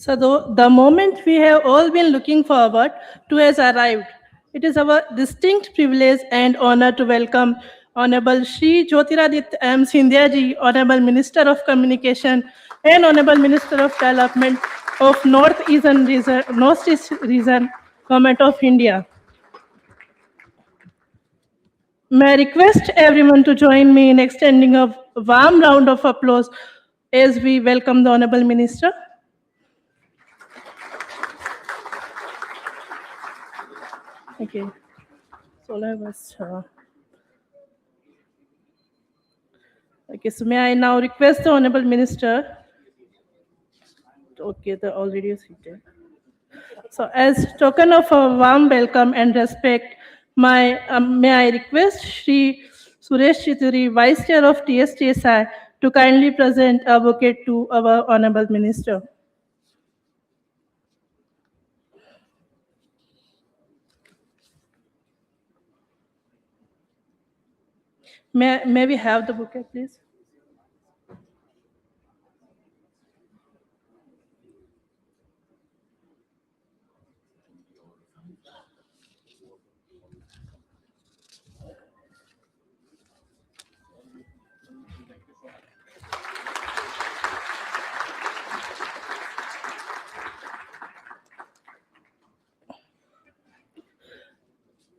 So the moment we have all been looking forward to has arrived. It is our distinct privilege and honor to welcome Honorable Shri Jyotiraditya M. Scindia ji, Honorable Minister of Communication and Honorable Minister of Development of Northeast Region, Government of India. May I request everyone to join me in extending a warm round of applause as we welcome the Honorable Minister. Okay. So okay, so may I now request the Honorable Minister? Okay, they're already seated. So as token of a warm welcome and respect, may I request Shri Suresh Chituri, Vice Chair of TSTSI, to kindly present a bouquet to our Honorable Minister. May we have the bouquet, please?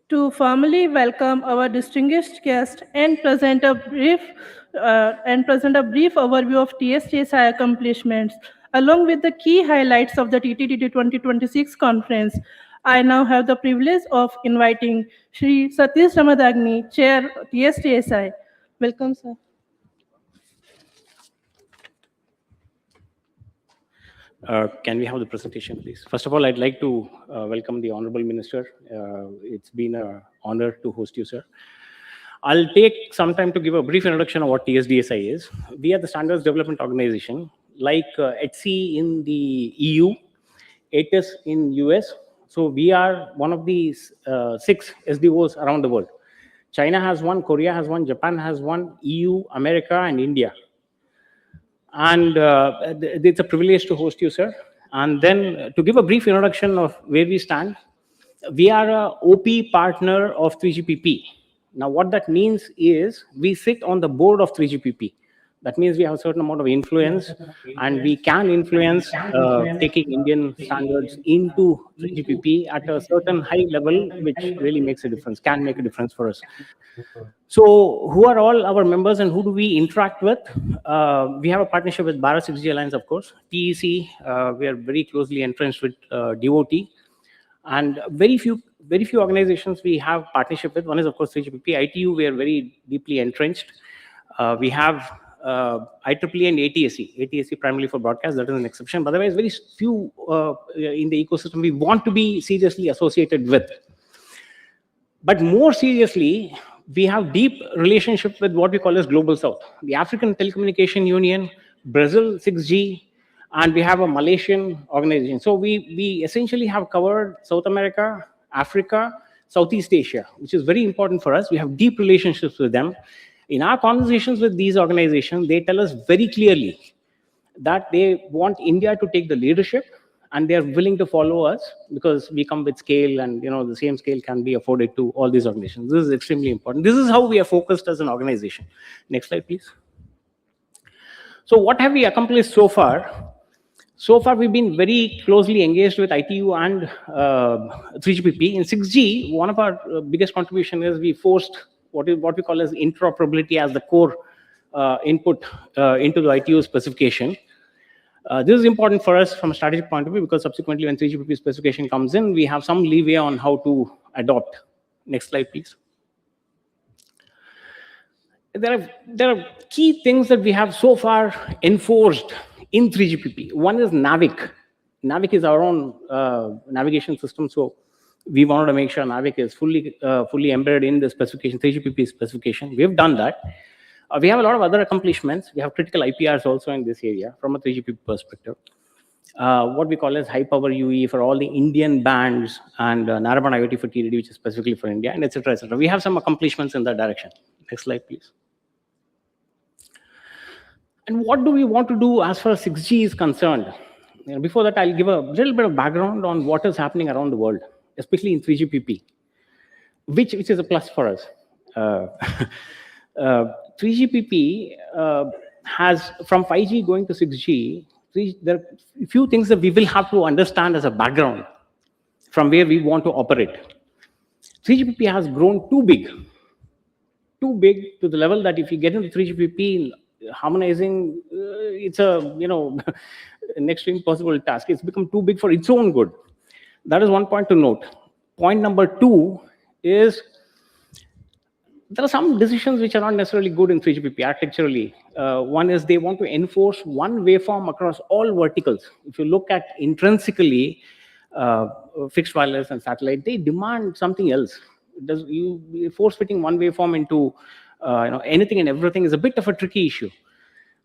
To formally welcome our distinguished guest and present a brief overview of TSTSI accomplishments, along with the key highlights of the TTTD 2026 conference, I now have the privilege of inviting Shri Satish Ramadagni, Chair TSTSI. Welcome, sir. Can we have the presentation, please? First of all, I'd like to welcome the Honorable Minister. It's been an honor to host you, sir. I'll take some time to give a brief introduction of what TSDSI is. We are the Standards Development Organization, like ETSI in the EU, ATIS in US. So we are one of these 6 SDOs around the world. China has one, Korea has one, Japan has one, EU, America, and India. And it's a privilege to host you, sir. And then to give a brief introduction of where we stand, we are a OP partner of 3GPP. Now, what that means is we sit on the board of 3GPP. That means we have a certain amount of influence, and we can influence taking Indian standards into 3GPP at a certain high level, which really makes a difference, can make a difference for us. So who are all our members and who do we interact with? We have a partnership with Bharat 6G Alliance, of course. TEC, we are very closely entrenched with DOT. And very few organizations we have partnership with. One is, of course, 3GPP. ITU, we are very deeply entrenched. We have IEEE and ATSC. ATSC primarily for broadcast, that is an exception. But otherwise, very few in the ecosystem we want to be seriously associated with. But more seriously, we have deep relationship with what we call as Global South. The African Telecommunication Union, Brazil 6G, and we have a Malaysian organization. So we essentially have covered South America, Africa, Southeast Asia, which is very important for us. We have deep relationships with them. In our conversations with these organizations, they tell us very clearly that they want India to take the leadership, and they are willing to follow us because we come with scale, and the same scale can be afforded to all these organizations. This is extremely important. This is how we are focused as an organization. Next slide, please. So what have we accomplished so far? So far, we've been very closely engaged with ITU and 3GPP. In 6G, one of our biggest contribution is we forced what we call as interoperability as the core input into the ITU specification. This is important for us from a strategic point of view because subsequently when 3GPP specification comes in, we have some leeway on how to adopt. Next slide, please. There are key things that we have so far enforced in 3GPP. One is NAVIC. NAVIC is our own navigation system, so we wanted to make sure NAVIC is fully embedded in the specification, 3GPP specification. We have done that. We have a lot of other accomplishments. We have critical IPRs also in this area from a 3GPP perspective. What we call as high power UE for all the Indian bands, and narrowband IoT for TDD, which is specifically for India, and etc. etc. We have some accomplishments in that direction. Next slide, please. And what do we want to do as far as 6G is concerned? Before that, I'll give a little bit of background on what is happening around the world, especially in 3GPP, which is a plus for us. Uh, 3GPP has, from 5G going to 6G, there are a few things that we will have to understand as a background from where we want to operate. 3GPP has grown too big to the level that if you get into 3GPP, harmonizing, it's a, next to impossible task. It's become too big for its own good. That is one point to note. Point number two is there are some decisions which are not necessarily good in 3GPP architecturally. One is they want to enforce one waveform across all verticals. If you look at intrinsically fixed wireless and satellite, they demand something else. Force fitting one waveform into anything and everything is a bit of a tricky issue.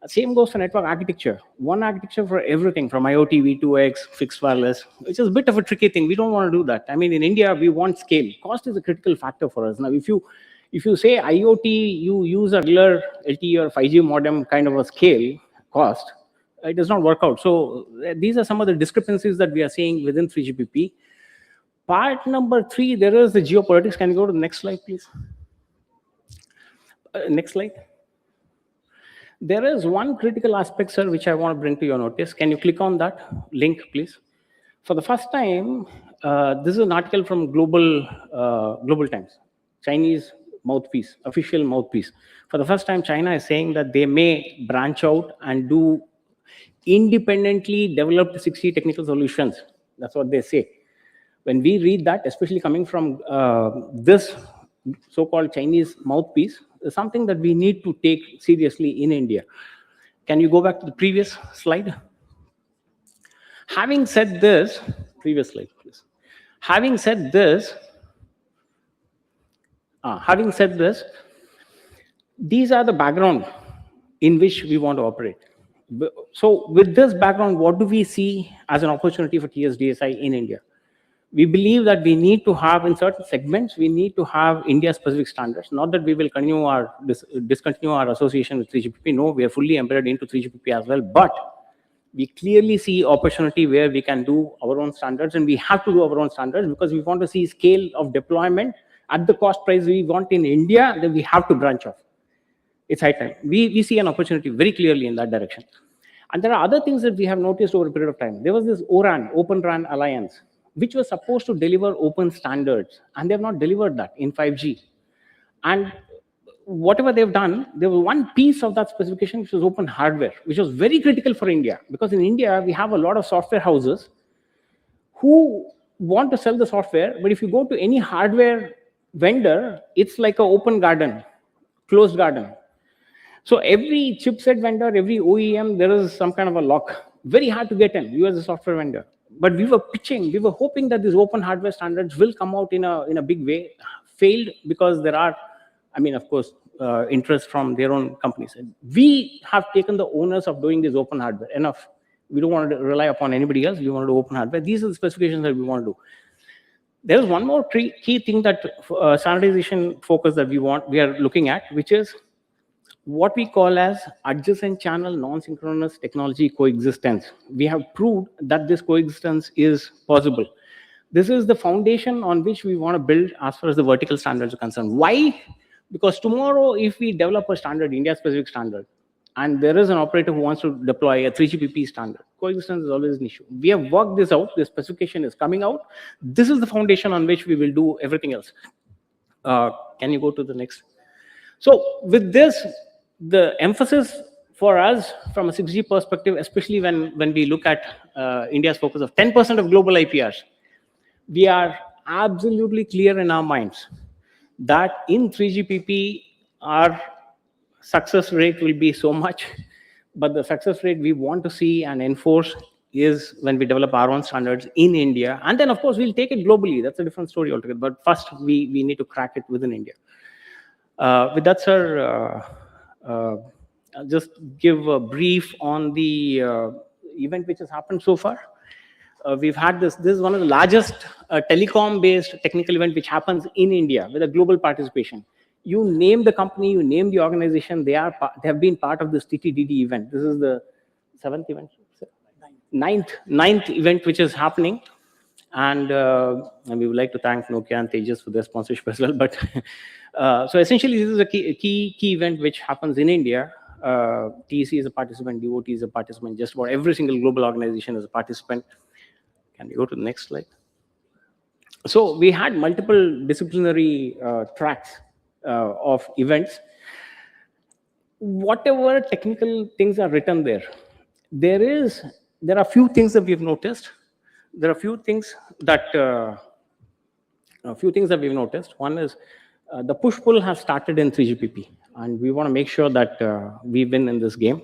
Same goes for network architecture. One architecture for everything from IoT, V2X, fixed wireless, which is a bit of a tricky thing. We don't want to do that. I mean, in India, we want scale. Cost is a critical factor for us. Now, if you say IoT, you use a regular LTE or 5G modem kind of a scale cost, it does not work out. So these are some of the discrepancies that we are seeing within 3GPP. Part number 3, there is the geopolitics. Can you go to the next slide, please? Next slide. There is one critical aspect, sir, which I want to bring to your notice. Can you click on that link, please? For the first time, this is an article from Global Times, Chinese mouthpiece, official mouthpiece. For the first time, China is saying that they may branch out and do independently developed 6G technical solutions. That's what they say. When we read that, especially coming from this so-called Chinese mouthpiece, is something that we need to take seriously in India. Can you go back to the previous slide? Having said this, previous slide, please. Having said this, these are the background in which we want to operate. So with this background, what do we see as an opportunity for TSDSI in India? We believe that we need to have, in certain segments, we need to have India-specific standards. Not that we will discontinue our association with 3GPP. No, we are fully embedded into 3GPP as well. But we clearly see opportunity where we can do our own standards, and we have to do our own standards because we want to see scale of deployment at the cost price we want in India. Then we have to branch off. It's high time. We see an opportunity very clearly in that direction. And there are other things that we have noticed over a period of time. There was this ORAN, Open RAN Alliance, which was supposed to deliver open standards, and they have not delivered that in 5G. And whatever they've done, there was one piece of that specification which was open hardware, which was very critical for India, because in India, we have a lot of software houses who want to sell the software, but if you go to any hardware vendor, it's like an open garden, closed garden. So every chipset vendor, every OEM, there is some kind of a lock. Very hard to get in, you as a software vendor. But we were hoping that these open hardware standards will come out in a big way. Failed because there are, of course, interest from their own companies. And we have taken the onus of doing this open hardware. Enough. We don't want to rely upon anybody else. We want to do open hardware. These are the specifications that we want to do. There is one more key thing that standardization focus that we are looking at, which is what we call as adjacent channel non-synchronous technology coexistence. We have proved that this coexistence is possible. This is the foundation on which we want to build as far as the vertical standards are concerned. Why? Because tomorrow, if we develop a standard, India-specific standard, and there is an operator who wants to deploy a 3GPP standard, coexistence is always an issue. We have worked this out. The specification is coming out. This is the foundation on which we will do everything else. Can you go to the next? So with this, the emphasis for us from a 6G perspective, especially when we look at India's focus of 10% of global IPRs, we are absolutely clear in our minds that in 3GPP, our success rate will be so much, but the success rate we want to see and enforce is when we develop our own standards in India. And then, of course, we'll take it globally. That's a different story altogether. But first, we need to crack it within India. With that, sir, I'll just give a brief on the event which has happened so far. We've had this is one of the largest telecom-based technical event which happens in India with a global participation. You name the company, you name the organization, they have been part of this TTDD event. This is the 7th event, ninth event which is happening. And we would like to thank Nokia and Tejas for their sponsorship as well. But so essentially, this is a key event which happens in India. TEC is a participant, DOT is a participant, just about every single global organization is a participant. Can we go to the next slide? So we had multiple disciplinary tracks of events. Whatever technical things are written there, there are few things that we've noticed. There are few things that we've noticed. One is the push-pull has started in 3GPP, and we want to make sure that we win in this game.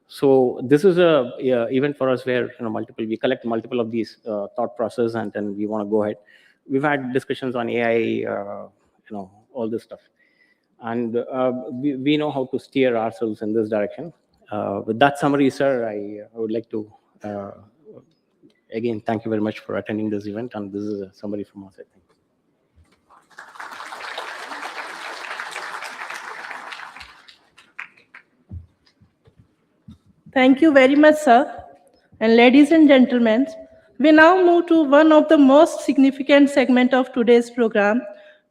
So this is a event for us where we collect multiple of these thought process, and then we want to go ahead. We've had discussions on AI, all this stuff, and we know how to steer ourselves in this direction. With that summary, sir, I would like to again thank you very much for attending this event, and this is a summary from us, I think. Thank you very much, sir. And ladies and gentlemen, we now move to one of the most significant segments of today's program,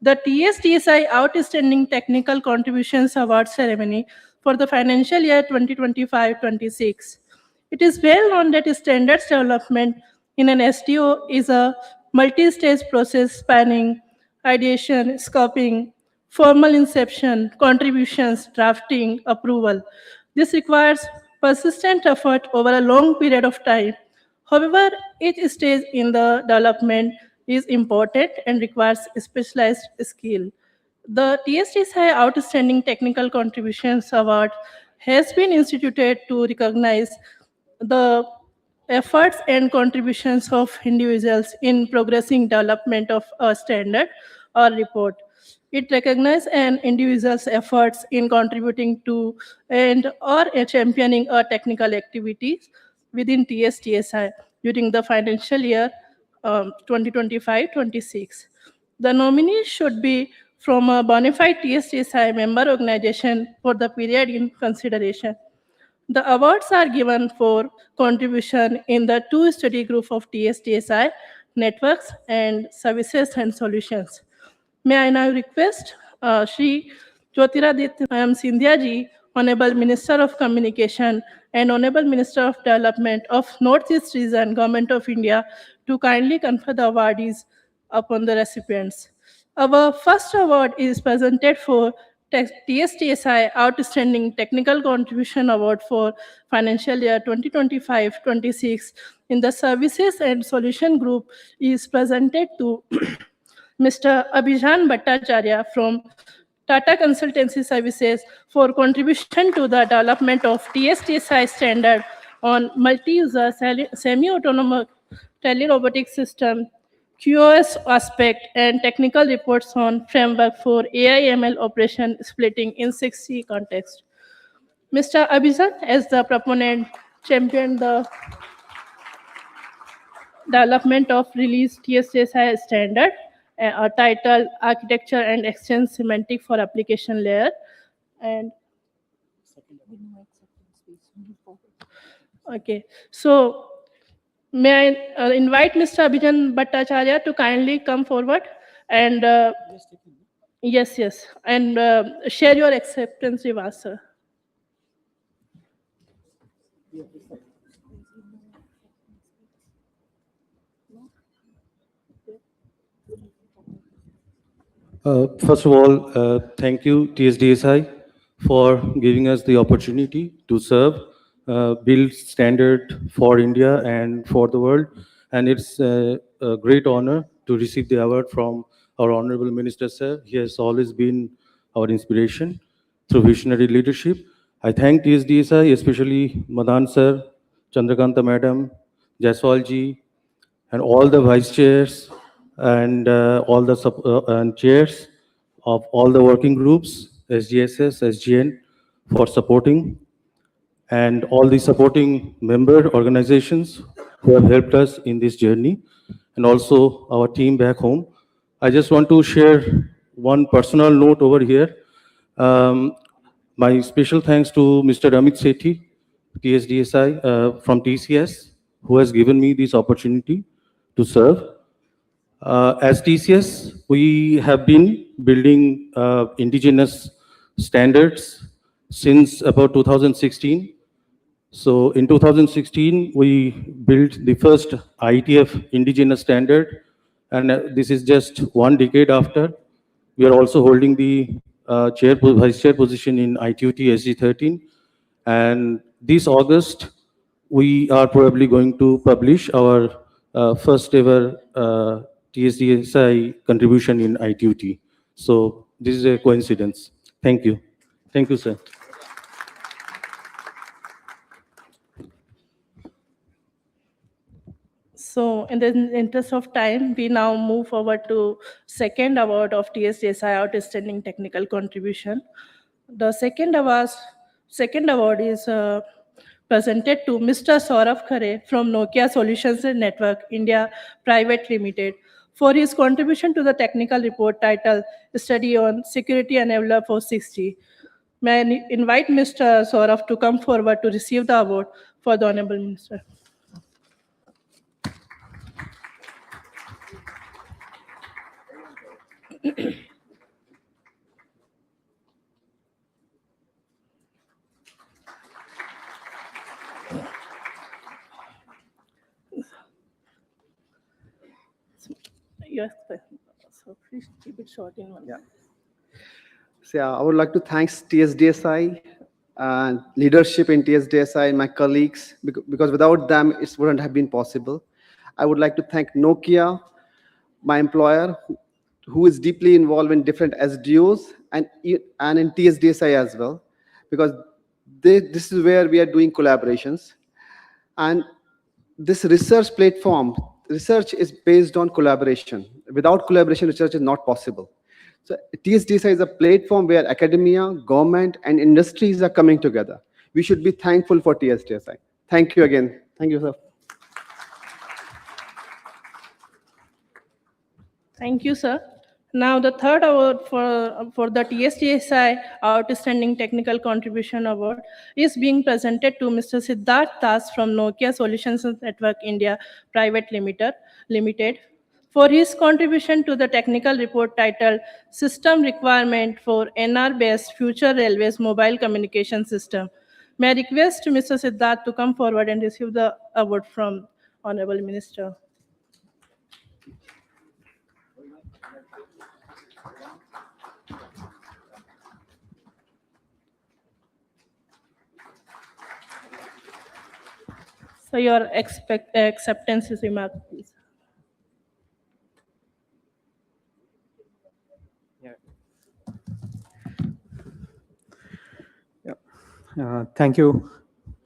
the TSTSI Outstanding Technical Contributions Award Ceremony for the financial year 2025-26. It is well known that standards development in an STO is a multi-stage process spanning ideation, scoping, formal inception, contributions, drafting, approval. This requires persistent effort over a long period of time. However, each stage in the development is important and requires specialized skill. The TSTSI Outstanding Technical Contributions Award has been instituted to recognize the efforts and contributions of individuals in progressing development of a standard or report. It recognizes an individual's efforts in contributing to and or championing a technical activities within TSTSI during the financial year 2025-26. The nominee should be from a bona fide TSTSI member organization for the period in consideration. The awards are given for contribution in the two study group of TSTSI, networks and services and solutions. May I now request Shri Jyotiraditya Scindia ji, Honorable Minister of Communication and Honorable Minister of Development of Northeast Region, Government of India, to kindly confer the awardees upon the recipients. Our first award is presented for TSTSI Outstanding Technical Contribution Award for financial year 2025-26 in the Services and Solution Group is presented to Mr. Abhijan Bhattacharya from Tata Consultancy Services for contribution to the development of TSTSI standard on multi-user semi-autonomous telerobotic system, QoS aspect, and technical reports on framework for AI/ML operation splitting in 6C context. Mr. Abhijan, as the proponent, championed the development of released TSTSI standard, titled Architecture and Exchange Semantic for Application Layer. And okay, so may I invite Mr. Abhijan Bhattacharya to kindly come forward and yes, and share your acceptance with us, sir. First of all, thank you, TSDSI, for giving us the opportunity to serve, build standard for India and for the world. And it's a great honor to receive the award from our Honorable Minister, sir. He has always been our inspiration through visionary leadership. I thank TSDSI, especially Madan sir, Chandrakanta madam, Jaiswal ji, and all the vice chairs and all the and chairs of all the working groups, SGSS, SGN, for supporting, and all the supporting member organizations who have helped us in this journey, and also our team back home. I just want to share one personal note over here. My special thanks to Mr. Amit Sethi, TSDSI from TCS, who has given me this opportunity to serve. As TCS, we have been building indigenous standards since about 2016. So in 2016, we built the first IETF indigenous standard, and this is just 1 decade after. We are also holding the vice chair position in ITUT SG13, and this August, we are probably going to publish our first ever TSDSI contribution in ITUT. So this is a coincidence. Thank you. Thank you, sir. So in the interest of time, we now move forward to second award of TSDSI Outstanding Technical Contribution. The second award is presented to Mr. Saurabh Khare from Nokia Solutions Network India Private Limited for his contribution to the technical report titled Study on Security Enabler for 6G. May I invite Mr. Saurabh to come forward to receive the award for the Honorable Minister. Yes, so please keep it short in one. Yeah. So I would like to thank TSDSI and leadership in TSDSI and my colleagues, because without them, it wouldn't have been possible. I would like to thank Nokia, my employer, who is deeply involved in different SDOs and in TSDSI as well, because this is where we are doing collaborations. And this research platform, research is based on collaboration. Without collaboration, research is not possible. So TSDSI is a platform where academia, government, and industries are coming together. We should be thankful for TSDSI. Thank you again. Thank you, sir. Thank you, sir. Now the third award for the TSDSI Outstanding Technical Contribution Award is being presented to Mr. Siddharth Das from Nokia Solutions Network India Private Limited for his contribution to the technical report titled System Requirement for NR-based Future Railways Mobile Communication System. May I request Mr. Siddharth to come forward and receive the award from Honorable Minister. So your acceptance is remarked, please. Thank you,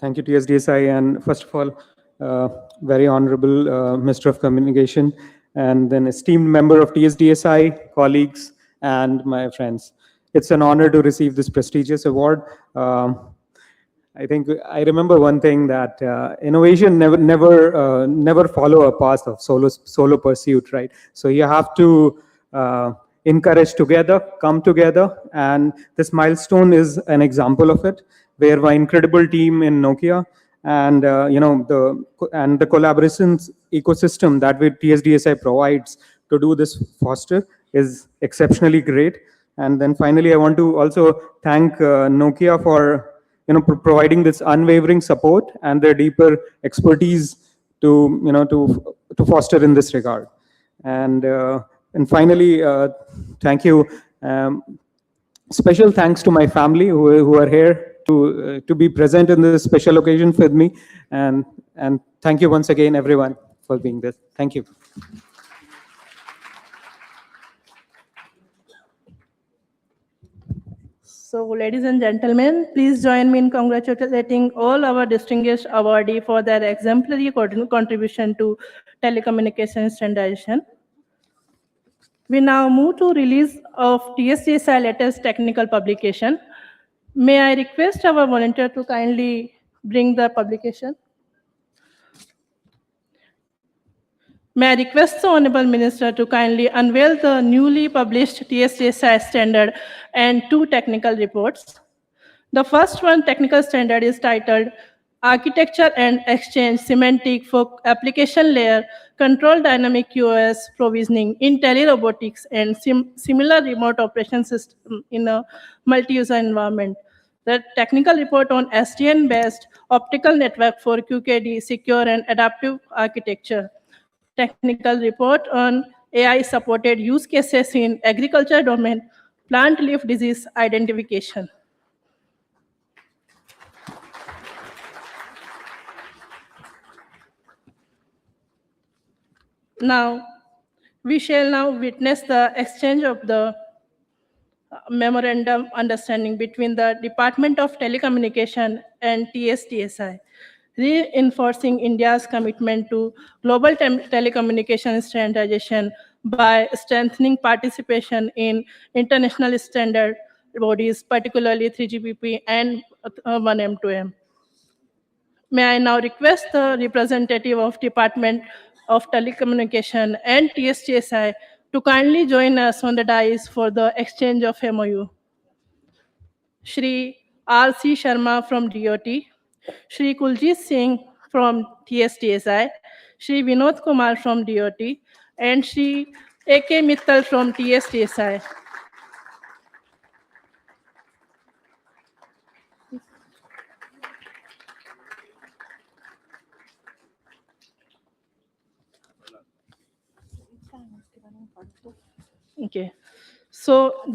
TSDSI, and first of all, very honorable Minister of Communication, and then esteemed member of TSDSI, colleagues, and my friends. It's an honor to receive this prestigious award. I think I remember one thing, that innovation never follow a path of solo pursuit, right? So you have to encourage together, come together, and this milestone is an example of it, where my incredible team in Nokia and the collaborations ecosystem that TSDSI provides to do this foster is exceptionally great. And then finally, I want to also thank Nokia for providing this unwavering support and their deeper expertise to foster in this regard. And finally, thank you. Special thanks to my family who are here to be present in this special occasion with me. And thank you once again, everyone, for being there. Thank you. So, ladies and gentlemen, please join me in congratulating all our distinguished awardees for their exemplary contribution to telecommunication standardization. We now move to release of TSDSI latest technical publication. May I request our volunteer to kindly bring the publication? May I request the Honorable Minister to kindly unveil the newly published TSDSI standard and 2 technical reports. The first one, technical standard, is titled architecture and exchange semantic for application layer, control dynamic QoS provisioning in telerobotics, and similar remote operation system in a multi-user environment. The technical report on SDN-based optical network for QKD, secure and adaptive architecture. Technical report on AI-supported use cases in agriculture domain, plant leaf disease identification. Now, we shall now witness the exchange of the memorandum understanding between the Department of Telecommunication and TSTSI, reinforcing India's commitment to global telecommunication standardization by strengthening participation in international standard bodies, particularly 3GPP and 1M2M. May I now request the representative of Department of Telecommunication and TSTSI to kindly join us on the dais for the exchange of MOU. Shri R.C. Sharma from DOT, Shri Kuljit Singh from TSTSI, Shri Vinod Kumar from DOT, and Shri A.K. Mittal from TSTSI. Okay. So,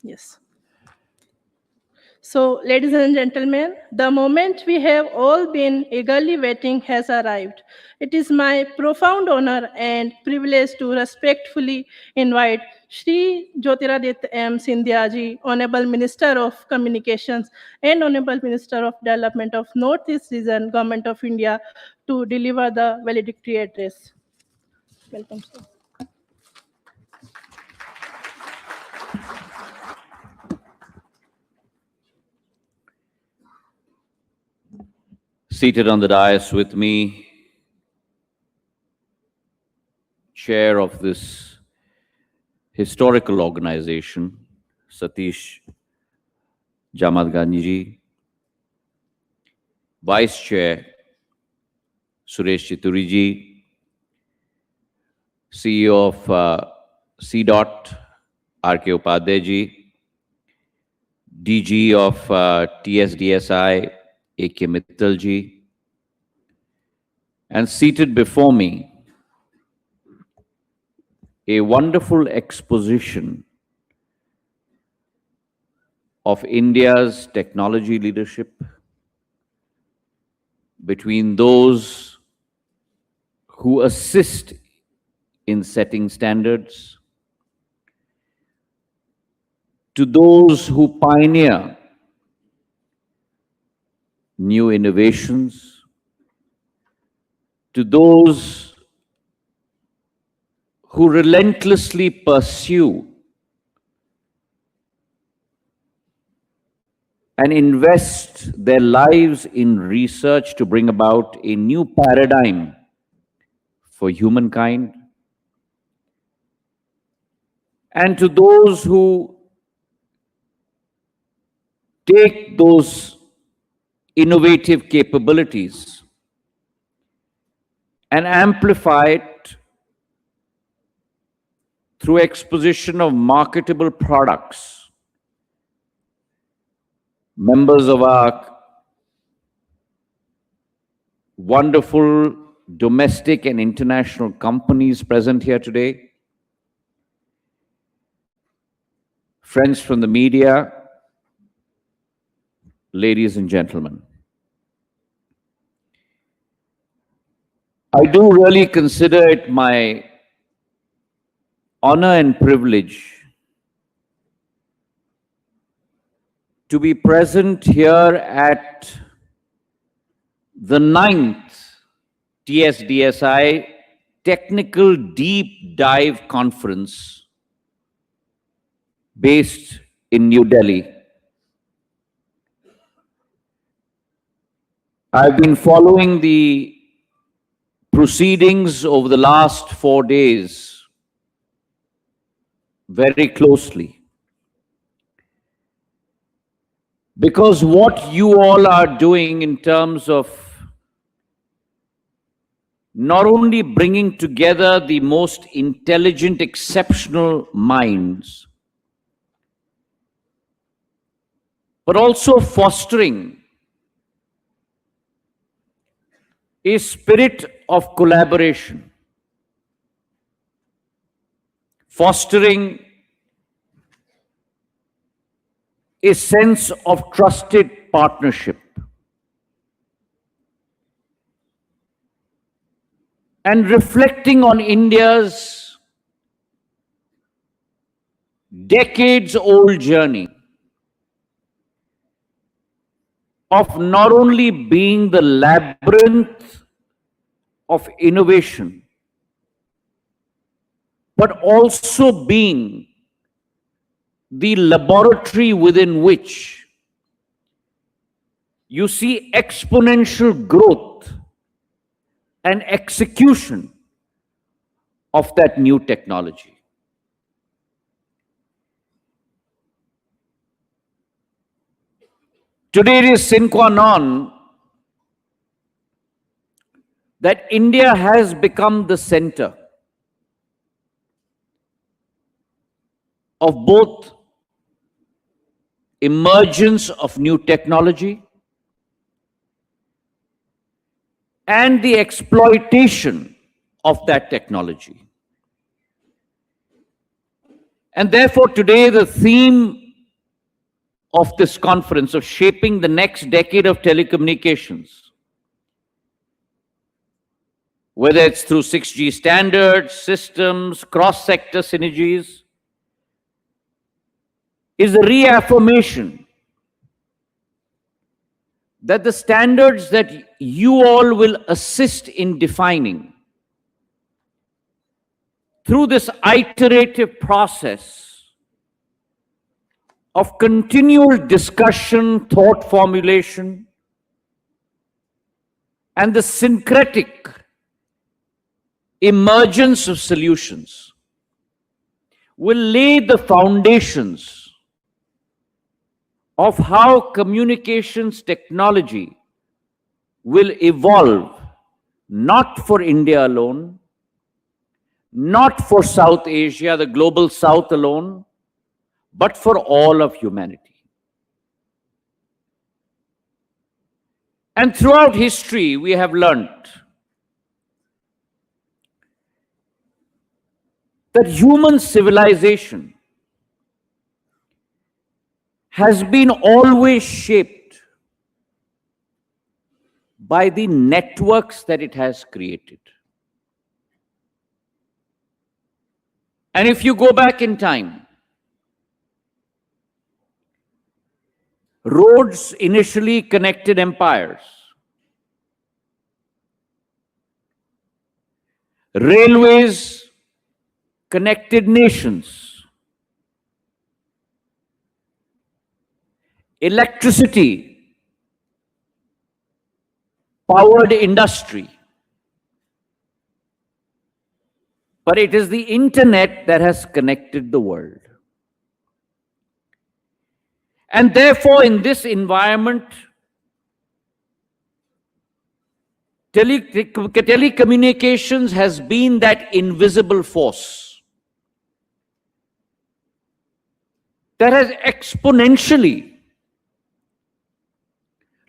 yes. So, ladies and gentlemen, the moment we have all been eagerly waiting has arrived. It is my profound honor and privilege to respectfully invite Shri Jyotiraditya M. Scindia ji, Honorable Minister of Communications and Honorable Minister of Development of Northeast Region, Government of India, to deliver the valedictory address. Welcome, sir. Seated on the dais with me, chair of this historical organization, Satish Jamadganji ji, vice chair, Suresh Chituri ji, CEO of CDOT, R.K. Upadhyay ji, DG of TSDSI, A.K. Mittal ji, and seated before me, a wonderful exposition of India's technology leadership between those who assist in setting standards to those who pioneer new innovations, to those who relentlessly pursue and invest their lives in research to bring about a new paradigm for humankind, and to those who take those innovative capabilities and amplify it through exposition of marketable products. Members of our wonderful domestic and international companies present here today, friends from the media, ladies and gentlemen. I do really consider it my honor and privilege to be present here at the 9th TSDSI Technical Deep Dive Conference based in New Delhi. I've been following the proceedings over the last 4 days very closely. Because what you all are doing in terms of not only bringing together the most intelligent, exceptional minds, but also fostering a spirit of collaboration, fostering a sense of trusted partnership, and reflecting on India's decades-old journey of not only being the labyrinth of innovation, but also being the laboratory within which you see exponential growth and execution of that new technology. Today it is sine qua non that India has become the center of both emergence of new technology and the exploitation of that technology. And therefore, today the theme of this conference of shaping the next decade of telecommunications, whether it's through 6G standards, systems, cross-sector synergies, is a reaffirmation that the standards that you all will assist in defining through this iterative process of continual discussion, thought formulation, and the syncretic emergence of solutions will lay the foundations of how communications technology will evolve, not for India alone, not for South Asia, the global South alone, but for all of humanity. And throughout history, we have learnt that human civilization has been always shaped by the networks that it has created. And if you go back in time, roads initially connected empires. Railways connected nations. Electricity powered industry. But it is the internet that has connected the world. And therefore, in this environment, telecommunications has been that invisible force that has exponentially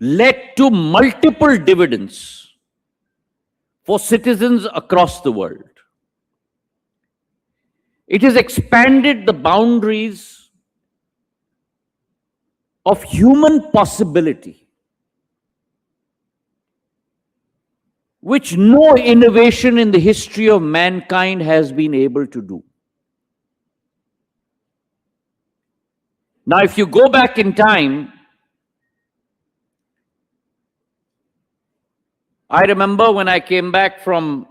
led to multiple dividends for citizens across the world. It has expanded the boundaries of human possibility, which no innovation in the history of mankind has been able to do. Now, if you go back in time, I remember when I came back from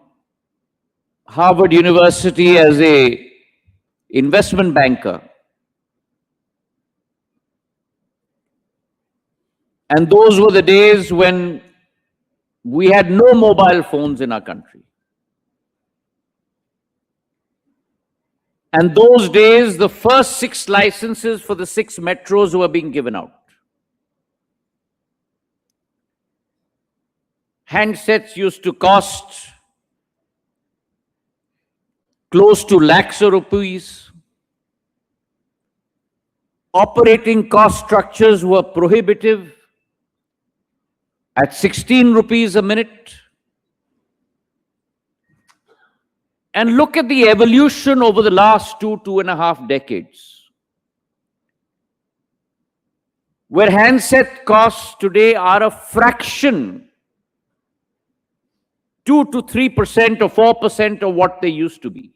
Harvard University as an investment banker, and those were the days when we had no mobile phones in our country. And those days, the first 6 licenses for the 6 metros were being given out. Handsets used to cost close to lakhs of rupees. Operating cost structures were prohibitive at 16 rupees a minute. And look at the evolution over the last 2.5 decades, where handset costs today are a fraction, 2 to 3% or 4% of what they used to be.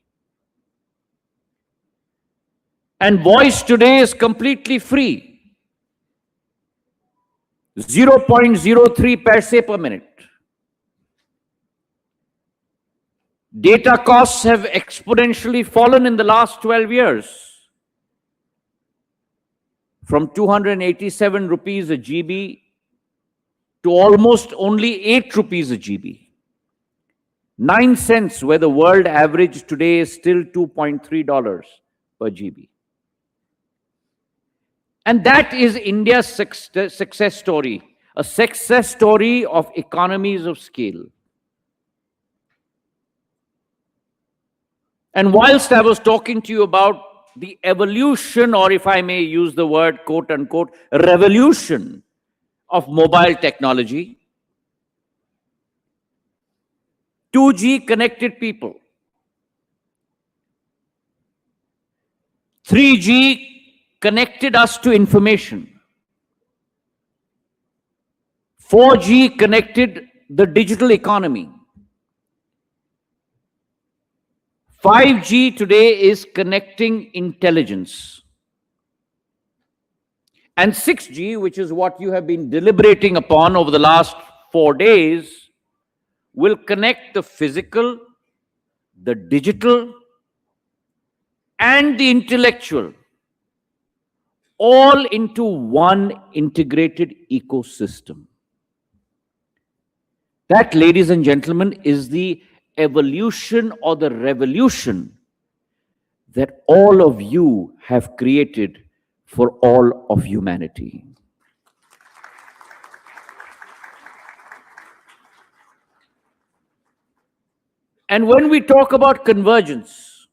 And voice today is completely free, 0.03 paise per minute. Data costs have exponentially fallen in the last 12 years, from 287 rupees a GB to almost only 8 rupees a GB. 9 cents, where the world average today is still $2.3 per GB. And that is India's success story, a success story of economies of scale. And whilst I was talking to you about the evolution, or if I may use the word, quote unquote, revolution of mobile technology, 2G connected people, 3G connected us to information, 4G connected the digital economy, 5G today is connecting intelligence. And 6G, which is what you have been deliberating upon over the last 4 days, will connect the physical, the digital, and the intellectual, all into one integrated ecosystem. That, ladies and gentlemen, is the evolution or the revolution that all of you have created for all of humanity. And when we talk about convergence,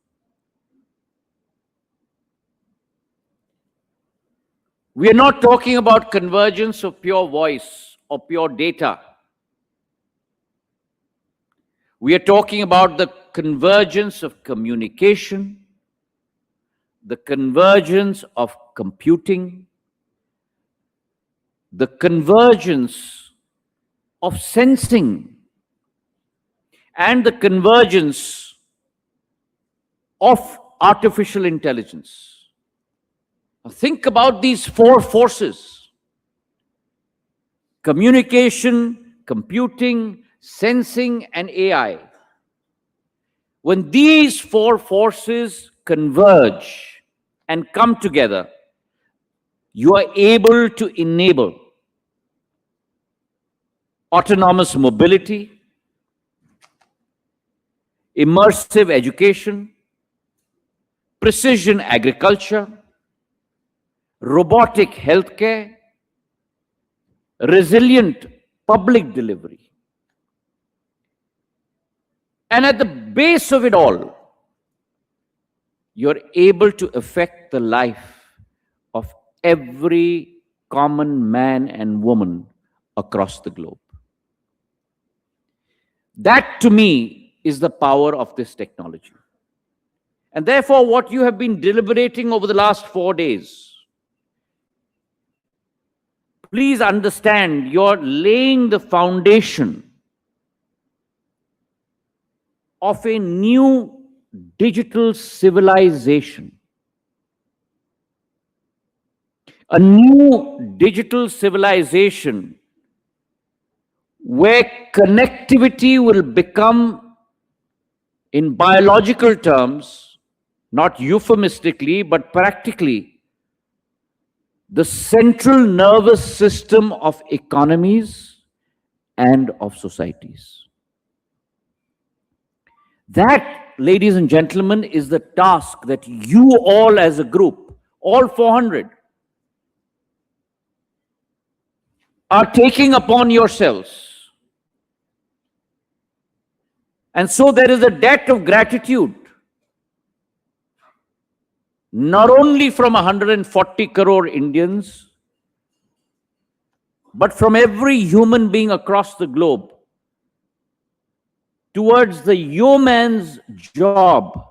we are not talking about convergence of pure voice or pure data. We are talking about the convergence of communication, the convergence of computing, the convergence of sensing, and the convergence of artificial intelligence. Now think about these 4 forces: communication, computing, sensing, and AI. When these 4 forces converge and come together, you are able to enable autonomous mobility, immersive education, precision agriculture, robotic healthcare, resilient public delivery. And at the base of it all, you're able to affect the life of every common man and woman across the globe. That, to me, is the power of this technology. And therefore, what you have been deliberating over the last 4 days, please understand, you're laying the foundation of a new digital civilization. A new digital civilization where connectivity will become, in biological terms, not euphemistically, but practically, the central nervous system of economies and of societies. That, ladies and gentlemen, is the task that you all as a group, all 400, are taking upon yourselves. And so there is a debt of gratitude, not only from 140 crore Indians, but from every human being across the globe towards the yeoman's job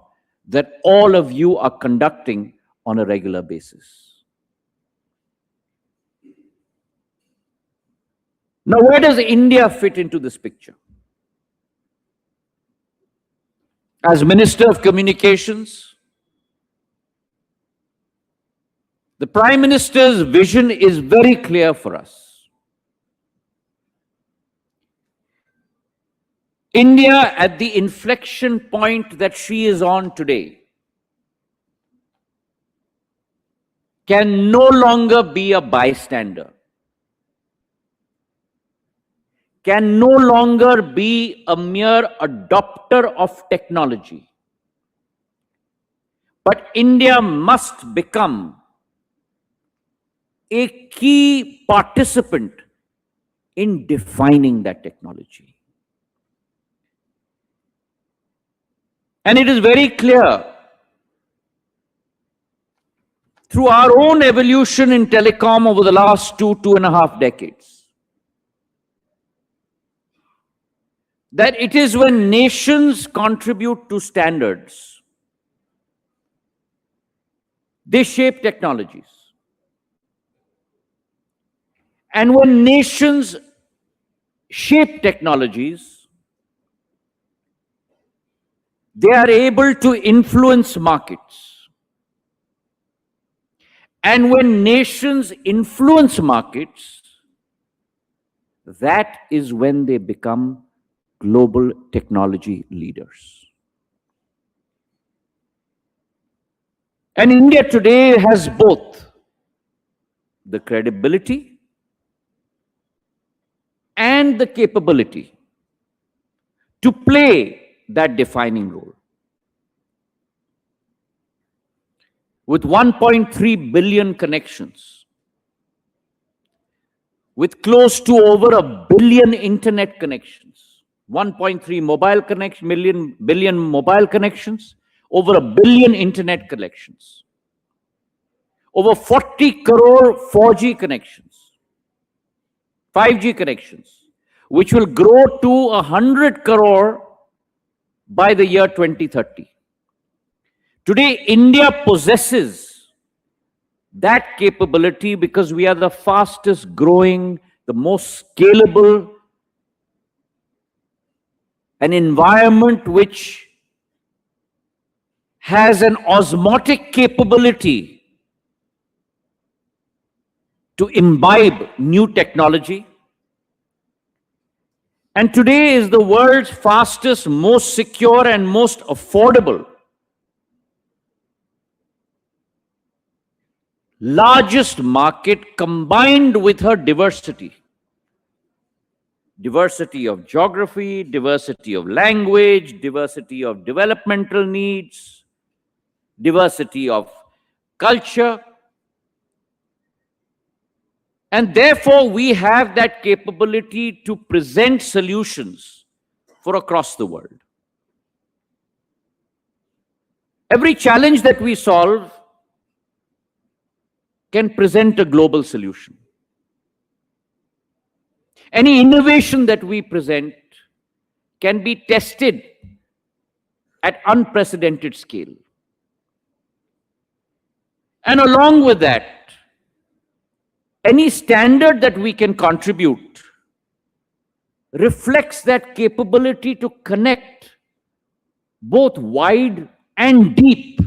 that all of you are conducting on a regular basis. Now, where does India fit into this picture? As Minister of Communications, the Prime Minister's vision is very clear for us. India, at the inflection point that she is on today, can no longer be a bystander, can no longer be a mere adopter of technology. But India must become a key participant in defining that technology. And it is very clear through our own evolution in telecom over the last 2.5 decades, that it is when nations contribute to standards, they shape technologies. And when nations shape technologies, they are able to influence markets. And when nations influence markets, that is when they become global technology leaders. And India today has both the credibility and the capability to play that defining role. With 1.3 billion connections, with close to over 1 billion internet connections, 1.3 billion mobile connections, over 1 billion internet connections, over 40 crore 4G connections, 5G connections, which will grow to 100 crore by the year 2030. Today, India possesses that capability because we are the fastest growing, the most scalable, an environment which has an osmotic capability to imbibe new technology. And today is the world's fastest, most secure, and most affordable, largest market, combined with her diversity. Diversity of geography, diversity of language, diversity of developmental needs, diversity of culture. And therefore, we have that capability to present solutions for across the world. Every challenge that we solve can present a global solution. Any innovation that we present can be tested at unprecedented scale. And along with that, any standard that we can contribute reflects that capability to connect both wide and deep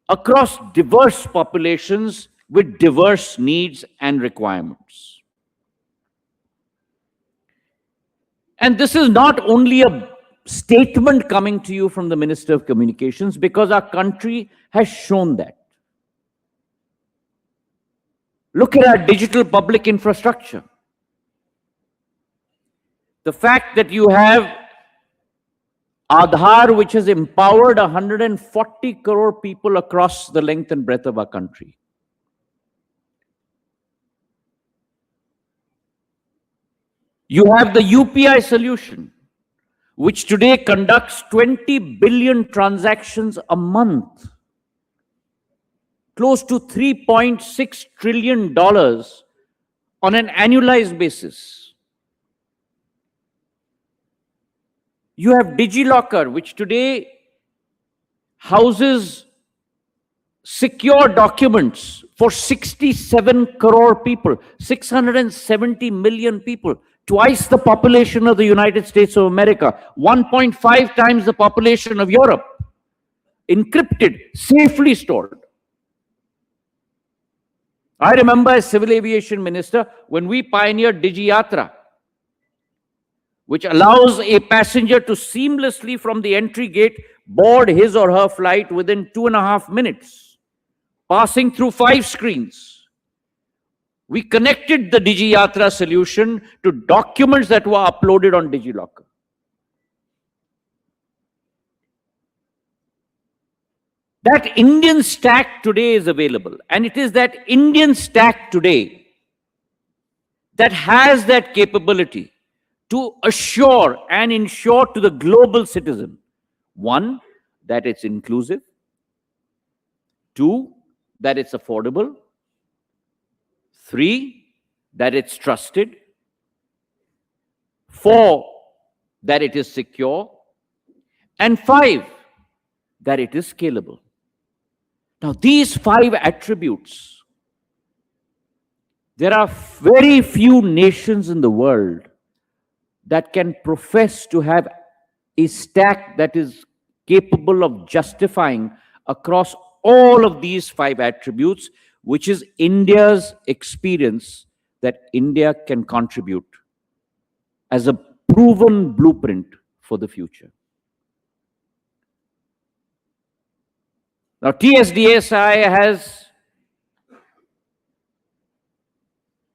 across diverse populations with diverse needs and requirements. And this is not only a statement coming to you from the Minister of Communications, because our country has shown that. Look at our digital public infrastructure. The fact that you have Aadhaar, which has empowered 140 crore people across the length and breadth of our country. You have the UPI solution, which today conducts 20 billion transactions a month, close to $3.6 trillion on an annualized basis. You have DigiLocker, which today houses secure documents for 67 crore people, 670 million people, twice the population of the United States of America, 1.5 times the population of Europe, encrypted, safely stored. I remember as civil aviation minister when we pioneered DigiYatra, which allows a passenger to seamlessly from the entry gate board his or her flight within 2.5 minutes, passing through 5 screens. We connected the DigiYatra solution to documents that were uploaded on DigiLocker. That Indian stack today is available, and it is that Indian stack today that has that capability to assure and ensure to the global citizen, one, that it's inclusive, two, that it's affordable, three, that it's trusted, four, that it is secure, and five, that it is scalable. Now, these 5 attributes, there are very few nations in the world that can profess to have a stack that is capable of justifying across all of these 5 attributes, which is India's experience that India can contribute as a proven blueprint for the future. Now, TSDSI has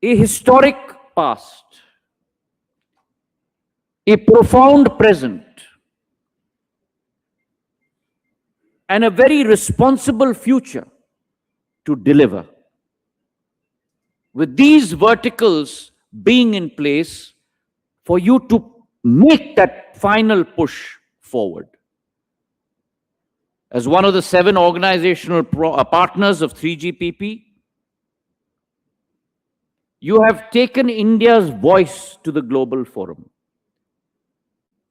a historic past, a profound present, and a very responsible future to deliver. With these verticals being in place for you to make that final push forward. As one of the 7 organizational partners of 3GPP, you have taken India's voice to the global forum.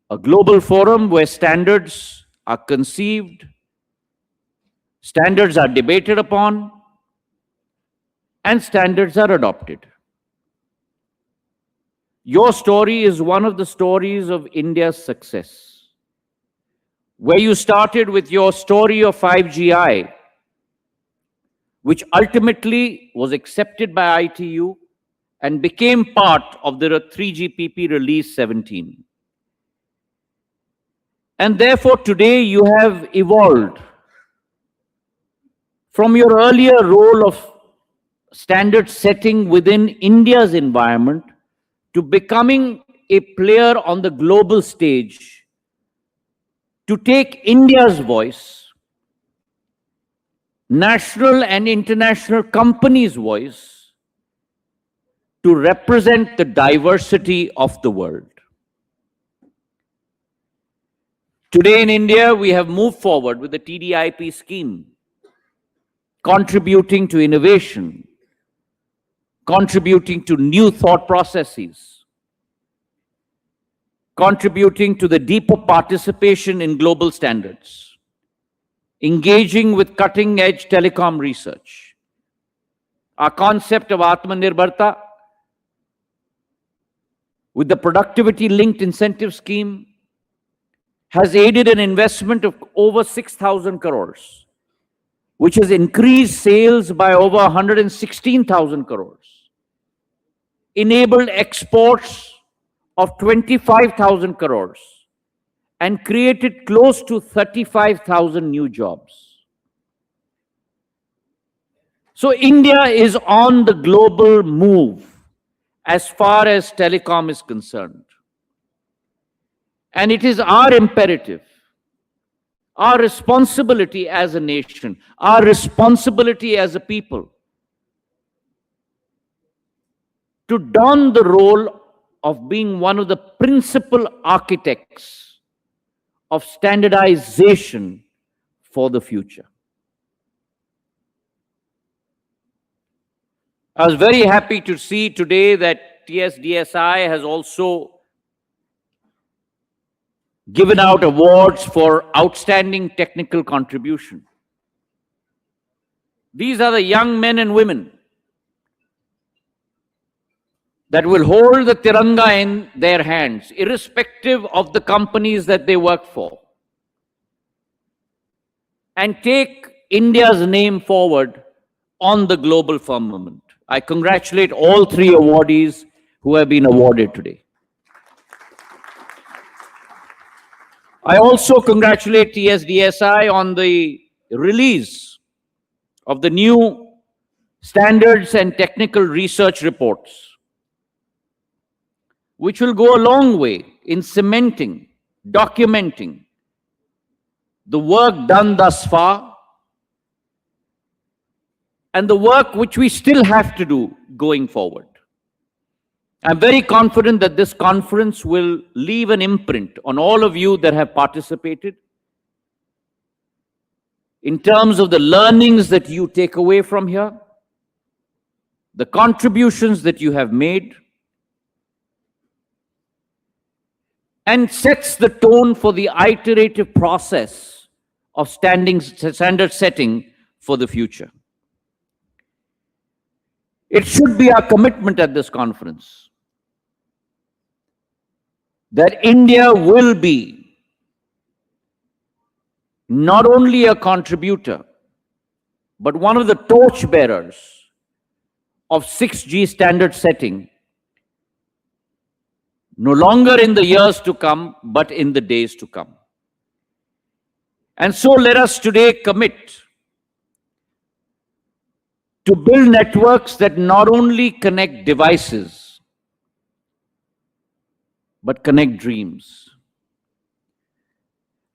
A global forum where standards are conceived, standards are debated upon, and standards are adopted. Your story is one of the stories of India's success, where you started with your story of 5GI, which ultimately was accepted by ITU and became part of the 3GPP Release 17. And therefore, today you have evolved from your earlier role of standard setting within India's environment to becoming a player on the global stage, to take India's voice, national and international companies' voice, to represent the diversity of the world. Today in India, we have moved forward with the TDIP scheme, contributing to innovation, contributing to new thought processes, contributing to the deeper participation in global standards, engaging with cutting-edge telecom research. Our concept of Atmanirbharta, with the productivity-linked incentive scheme, has aided an investment of over 6,000 crores, which has increased sales by over 116,000 crores, enabled exports of 25,000 crores, and created close to 35,000 new jobs. So India is on the global move as far as telecom is concerned. And it is our imperative, our responsibility as a nation, our responsibility as a people, to don the role of being one of the principal architects of standardization for the future. I was very happy to see today that TSDSI has also given out awards for outstanding technical contribution. These are the young men and women that will hold the Tiranga in their hands, irrespective of the companies that they work for, and take India's name forward on the global firmament. I congratulate all three awardees who have been awarded today. I also congratulate TSDSI on the release of the new standards and technical research reports, which will go a long way in cementing, documenting the work done thus far and the work which we still have to do going forward. I'm very confident that this conference will leave an imprint on all of you that have participated in terms of the learnings that you take away from here, the contributions that you have made, and sets the tone for the iterative process of standard setting for the future. It should be our commitment at this conference that India will be not only a contributor, but one of the torchbearers of 6G standard setting, no longer in the years to come, but in the days to come. And so let us today commit to build networks that not only connect devices, but connect dreams.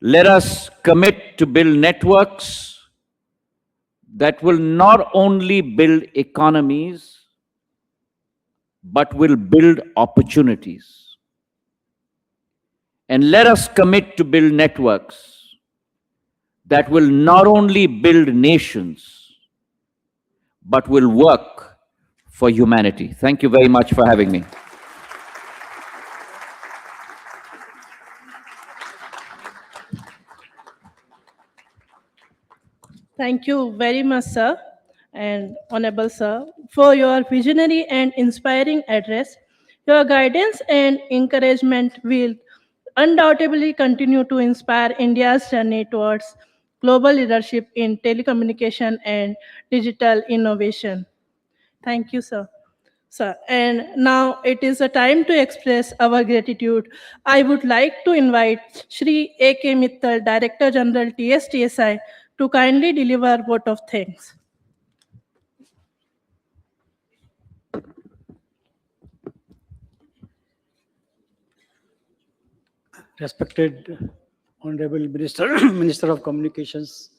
Let us commit to build networks that will not only build economies, but will build opportunities. And let us commit to build networks that will not only build nations, but will work for humanity. Thank you very much for having me. Thank you very much, sir, and Honorable Sir, for your visionary and inspiring address. Your guidance and encouragement will undoubtedly continue to inspire India's journey towards global leadership in telecommunication and digital innovation. Thank you, sir. Sir, and now it is a time to express our gratitude. I would like to invite Shri A.K. Mittal, Director General TSTSI, to kindly deliver vote of thanks. Respected Honorable Minister, Minister of Communications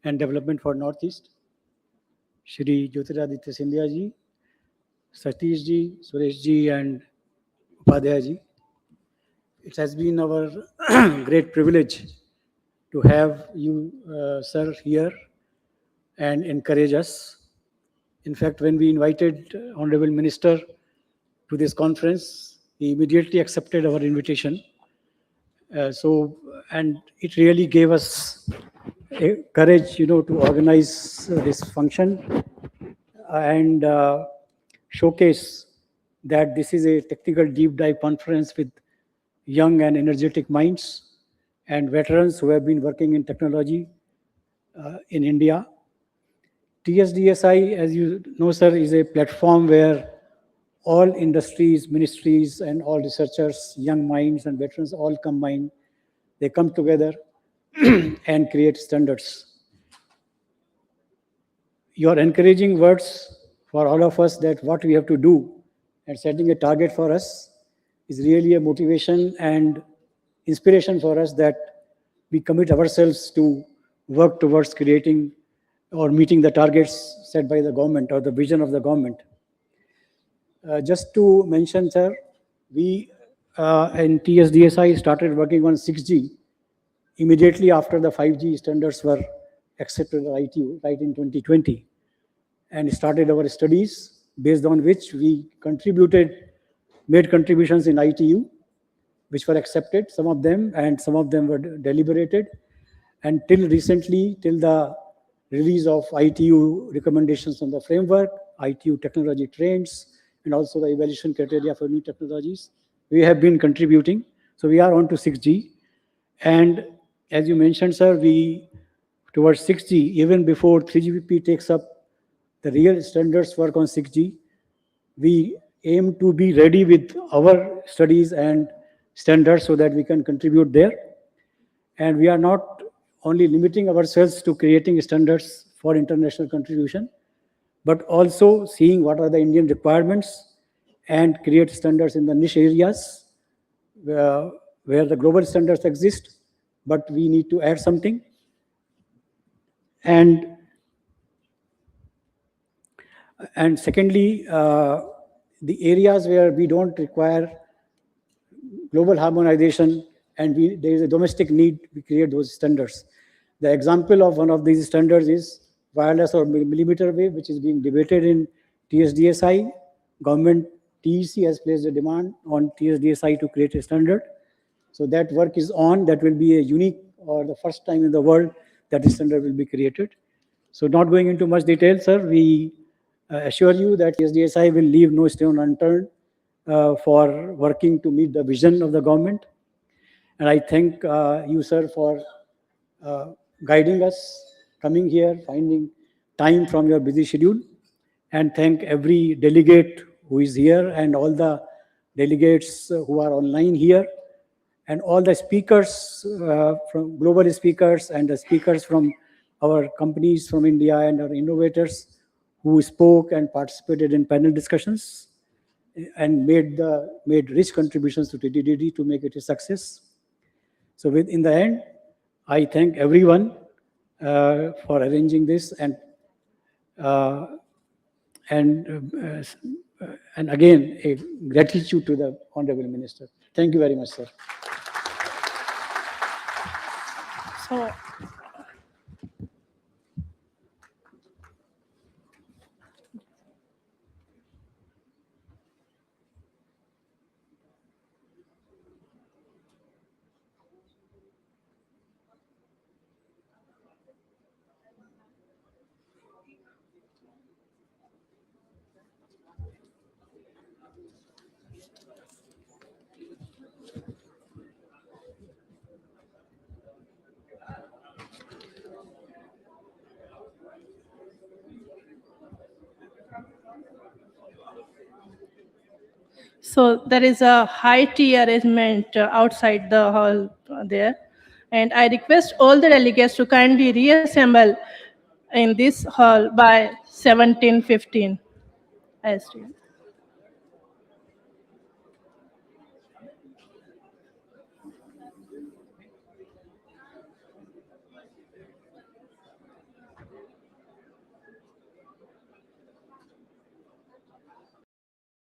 and Development for Northeast, Shri Jyotiraditya Scindia ji, Satish ji, Suresh ji, and Upadhyay ji. It has been our great privilege to have you, sir, here and encourage us. In fact, when we invited Honorable Minister to this conference, he immediately accepted our invitation. And it really gave us courage, to organize this function and showcase that this is a technical deep dive conference with young and energetic minds and veterans who have been working in technology in India. TSDSI, as you know, sir, is a platform where all industries, ministries, and all researchers, young minds and veterans all combine. They come together and create standards. Your encouraging words for all of us that what we have to do and setting a target for us is really a motivation and inspiration for us that we commit ourselves to work towards creating or meeting the targets set by the government or the vision of the government. Just to mention, sir, we in TSDSI started working on 6G immediately after the 5G standards were accepted at ITU, right in 2020, and started our studies based on which we made contributions in ITU, which were accepted, some of them, and some of them were deliberated. And till recently, till the release of ITU recommendations on the framework, ITU technology trends, and also the evaluation criteria for new technologies, we have been contributing. So we are on to 6G. And as you mentioned, sir, we towards 6G, even before 3GPP takes up the real standards work on 6G, we aim to be ready with our studies and standards so that we can contribute there. And we are not only limiting ourselves to creating standards for international contribution, but also seeing what are the Indian requirements and create standards in the niche areas where the global standards exist, but we need to add something. And secondly, the areas where we don't require global harmonization and there is a domestic need, we create those standards. The example of one of these standards is wireless or millimeter wave, which is being debated in TSDSI. Government TEC has placed a demand on TSDSI to create a standard. So that work is on. That will be a unique or the first time in the world that this standard will be created. So not going into much detail, sir, we assure you that TSDSI will leave no stone unturned for working to meet the vision of the government. And I thank you, sir, for guiding us, coming here, finding time from your busy schedule, and thank every delegate who is here and all the delegates who are online here, and all the speakers from global speakers and the speakers from our companies from India and our innovators who spoke and participated in panel discussions and made rich contributions to TDD to make it a success. So in the end, I thank everyone for arranging this and again, a gratitude to the Honorable Minister. Thank you very much, sir. So, so there is a high tea arrangement outside the hall there. And I request all the delegates to kindly reassemble in this hall by 17:15.